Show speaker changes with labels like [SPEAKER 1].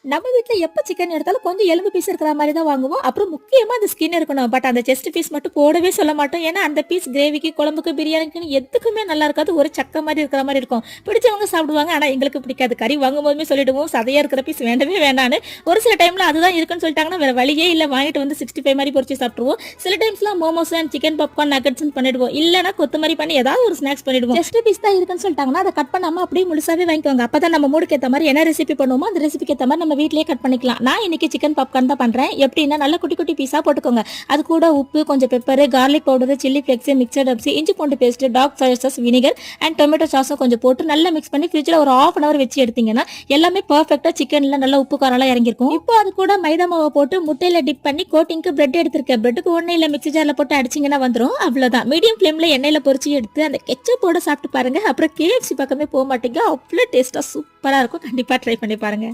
[SPEAKER 1] நம்ம வீட்ல எப்ப சிக்கன் எடுத்தாலும் கொஞ்சம் எலும்பு பீஸ் இருக்கிற மாதிரி தான் வாங்குவோம். அப்புறம் முக்கியமா அந்த ஸ்கின் இருக்கணும். பட் அந்த செஸ்ட் பீஸ் மட்டும் போடவே சொல்ல மாட்டோம். ஏன்னா அந்த பீஸ் கிரேவிக்கு, குழம்புக்கு, பிரியாணிக்குன்னு எதுக்குமே நல்லா இருக்காது. ஒரு சக்க மாதிரி இருக்கிற மாதிரி இருக்கும். பிடிச்சவங்க சாப்பிடுவாங்க. ஆனா எங்களுக்கு பிடிக்காது. கறி வாங்கும்போதுமே சொல்லிடுவோம், சதையா இருக்கிற பீஸ் வேண்டவே வேண்டான்னு. ஒரு சில டைம்ல அதுதான் இருக்குன்னு சொல்லிட்டாங்கன்னா வேற வழியே இல்ல, வாங்கிட்டு வந்து 65 மாதிரி பொரிச்சு சாப்பிட்டுருவோம். சில டைம்ஸ்லாம் momos and chicken popcorn nuggets பண்ணிடுவோம். இல்லனா கொத்தமல்லி பண்ணி ஏதாவது ஒரு ஸ்நாக்ஸ் பண்ணிடுவோம். செஸ்ட் பீஸ் தான் இருக்குன்னு சொல்லிட்டாங்கன்னா அதை கட் பண்ணாம அப்படியே முழுசாவே வாங்கிக்குவாங்க. அப்பதான் நம்ம மூடுக்கு ஏத்த மாதிரி என்ன ரெசிபி பண்ணுவோமோ அந்த ரெசிபிக்கு ஏத்த மாதிரி நம்ம வீட்லயே கட் பண்ணிக்கலாம். நான் இன்னைக்கு சிக்கன் பாப்கார்ன் தான் பண்றேன். எப்படின்னா நல்ல குட்டி குட்டி பீஸா போட்டுக்கோங்க. அது கூட உப்பு, கொஞ்சம் pepper, garlic powder, chilli flakes, mixed herbs, இஞ்சி பூண்டு paste, dark soya sauce, vinegar and tomato சாஸும் கொஞ்சம் போட்டு நல்லா மிக்ஸ் பண்ணி ஃப்ரிட்ஜ்ல ஒரு 1/2 hour வச்சு எடுத்தீங்கன்னா எல்லாமே பர்ஃபெக்ட்டா சிக்கன்ல நல்ல உப்பு காரம்லாம் இறங்கிருக்கும். இப்போ அது கூட மைதா மாவை போட்டு முட்டையில டிப் பண்ணி கோட்டிங்க்கு பிரெட் எடுத்திருக்கேன். பிரெட்டுக்கு ஒண்ணே இல்ல, மிக்ஸி ஜார்ல போட்டு அடிச்சிங்கன்னா வந்துரும். அவ்வளவுதான். மீடியம் ஃப்ளேம்ல எண்ணெயில பொரிச்சு எடுத்து அந்த கெச்சப்போட சாப்பிட்டு பாருங்க. அப்புறம் KFC பக்கமே போக மாட்டீங்க. அவ்வளவு டேஸ்டா சூப்பரா இருக்கும். கண்டிப்பா ட்ரை பண்ணி பாருங்க.